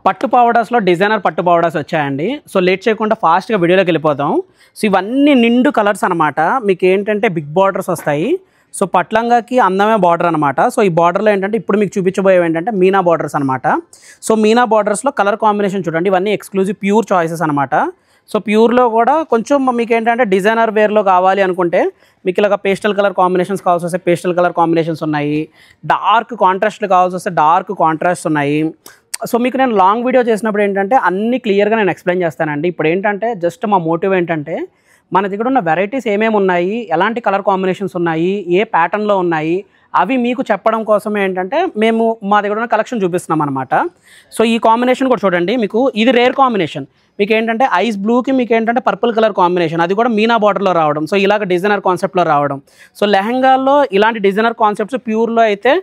పట్టు పౌడర్స్లో డిజైనర్ పట్టు పౌడర్స్ వచ్చాయండి. సో లేట్ చేయకుండా ఫాస్ట్గా వీడియోలోకి వెళ్ళిపోతాం. సో ఇవన్నీ నిండు కలర్స్ అనమాట. మీకు ఏంటంటే బిగ్ బార్డర్స్ వస్తాయి. సో పట్లంగాకి అందమే బార్డర్ అనమాట. సో ఈ బార్డర్లో ఏంటంటే ఇప్పుడు మీకు చూపించబోయేవి ఏంటంటే మీనా బార్డర్స్ అనమాట. సో మీనా బార్డర్స్లో కలర్ కాంబినేషన్ చూడండి, ఇవన్నీ ఎక్స్క్లూజివ్ ప్యూర్ చాయిసెస్ అనమాట. సో ప్యూర్లో కూడా కొంచెం మీకు ఏంటంటే డిజైనర్ వేర్లో కావాలి అనుకుంటే మీకు ఇలాగ పేస్టల్ కలర్ కాంబినేషన్స్ కావాల్సి వస్తే పేస్టల్ కలర్ కాంబినేషన్స్ ఉన్నాయి. డార్క్ కాంట్రాస్ట్లు కావాల్సి వస్తే డార్క్ కాంట్రాస్ట్ ఉన్నాయి. సో మీకు నేను లాంగ్ వీడియో చేసినప్పుడు ఏంటంటే అన్నీ క్లియర్గా నేను ఎక్స్ప్లెయిన్ చేస్తానండి. ఇప్పుడు ఏంటంటే జస్ట్ మా మోటివ్ ఏంటంటే మన దగ్గర ఉన్న వెరైటీస్ ఏమేమి ఉన్నాయి, ఎలాంటి కలర్ కాంబినేషన్స్ ఉన్నాయి, ఏ ప్యాటర్న్లో ఉన్నాయి, అవి మీకు చెప్పడం కోసమే ఏంటంటే మేము మా దగ్గర ఉన్న కలెక్షన్ చూపిస్తున్నాం అనమాట. సో ఈ కాంబినేషన్ కూడా చూడండి, మీకు ఇది రేర్ కాంబినేషన్. మీకు ఏంటంటే ఐస్ బ్లూకి మీకు ఏంటంటే పర్పుల్ కలర్ కాంబినేషన్, అది కూడా మీనా బార్డర్లో రావడం. సో ఇలాగ డిజైనర్ కాన్సెప్ట్లో రావడం. సో లెహంగాల్లో ఇలాంటి డిజైనర్ కాన్సెప్ట్స్ ప్యూర్లో అయితే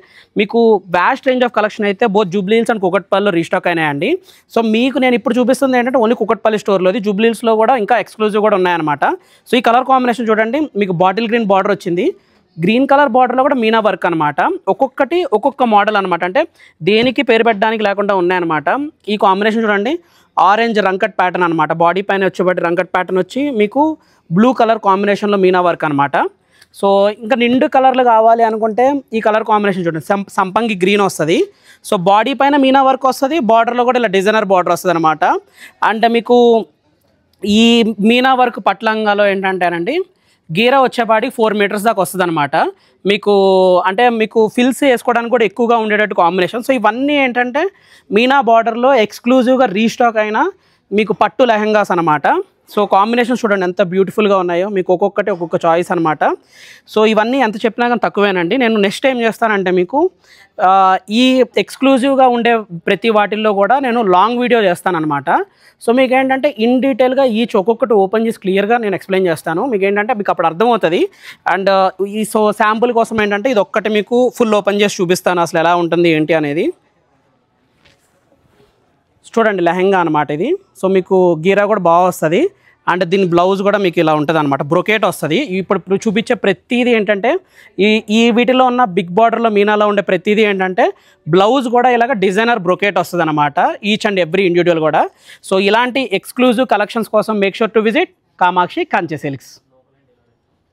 మీకు వ్యాస్ట్ రేంజ్ ఆఫ్ కలెక్షన్ అయితే బోత్ జూబ్లీ హిల్స్ అండ్ కుకట్పల్లిలో రీస్టాక్ అయినాయండి. సో మీకు నేను ఇప్పుడు చూపిస్తుంది ఏంటంటే ఓన్లీ కుకట్పల్లి స్టోర్లోది. జూబ్లీ హిల్స్లో కూడా ఇంకా ఎక్స్క్లూజివ్ కూడా ఉన్నాయన్నమాట. సో ఈ కలర్ కాంబినేషన్ చూడండి, మీకు బాటిల్ గ్రీన్ బార్డర్ వచ్చింది, గ్రీన్ కలర్ బార్డర్లో కూడా మీనా వర్క్ అనమాట. ఒక్కొక్కటి ఒక్కొక్క మోడల్ అనమాట, అంటే దేనికి పేరు పెట్టడానికి లేకుండా ఉన్నాయన్నమాట. ఈ కాంబినేషన్ చూడండి, ఆరెంజ్ రంకట్ ప్యాటర్న్ అనమాట. బాడీ పైన వచ్చేబట్టి రంకట్ ప్యాటర్న్ వచ్చి మీకు బ్లూ కలర్ కాంబినేషన్లో మీనా వర్క్ అనమాట. సో ఇంకా నిండు కలర్లు కావాలి అనుకుంటే ఈ కలర్ కాంబినేషన్ చూడండి, సంపంగి గ్రీన్ వస్తుంది. సో బాడీ పైన మీనా వర్క్ వస్తుంది, బార్డర్లో కూడా ఇలా డిజైనర్ బార్డర్ వస్తుంది అనమాట. అంటే మీకు ఈ మీనా వర్క్ పట్లంగాలో ఏంటంటేనండి గీరా వచ్చేపాటికి 4 మీటర్స్ దాకా వస్తుంది అనమాట. మీకు అంటే మీకు ఫిల్స్ వేసుకోవడానికి కూడా ఎక్కువగా ఉండేటట్టు కాంబినేషన్. సో ఇవన్నీ ఏంటంటే మీనా బార్డర్లో ఎక్స్క్లూజివ్గా రీస్టాక్ అయిన మీకు పట్టు లెహంగాస్ అనమాట. సో కాంబినేషన్ చూడండి ఎంత బ్యూటిఫుల్గా ఉన్నాయో, మీకు ఒక్కొక్కటి ఒక్కొక్క చాయిస్ అనమాట. సో ఇవన్నీ ఎంత చెప్పినా కానీ తక్కువేనండి. నేను నెక్స్ట్ ఏం చేస్తానంటే మీకు ఈ ఎక్స్క్లూజివ్గా ఉండే ప్రతి వాటిల్లో కూడా నేను లాంగ్ వీడియో చేస్తానన్నమాట. సో మీకు ఏంటంటే ఇన్ డీటెయిల్గా ఒక్కొక్కటి ఓపెన్ చేసి క్లియర్గా నేను ఎక్స్ప్లెయిన్ చేస్తాను. మీకు ఏంటంటే మీకు అప్పుడు అర్థమవుతుంది. అండ్ ఈ సో శాంపుల్ కోసం ఏంటంటే ఇది ఒక్కటి మీకు ఫుల్ ఓపెన్ చేసి చూపిస్తాను అసలు ఎలా ఉంటుంది ఏంటి అనేది. చూడండి లెహంగా అనమాట ఇది. సో మీకు గీరా కూడా బాగా వస్తుంది, అండ్ దీని బ్లౌజ్ కూడా మీకు ఇలా ఉంటుంది అనమాట, బ్రొకేట్ వస్తుంది. ఇప్పుడు చూపించే ప్రతిదీ ఏంటంటే ఈ వీటిలో ఉన్న బిగ్ బార్డర్లో మీనాలో ఉండే ప్రతిదీ ఏంటంటే బ్లౌజ్ కూడా ఇలాగ డిజైనర్ బ్రొకేట్ వస్తుంది అనమాట, ఈచ్ అండ్ ఎవ్రీ ఇండివిజువల్ కూడా. సో ఇలాంటి ఎక్స్క్లూజివ్ కలెక్షన్స్ కోసం make sure to visit Kamakshi Kanchi silks.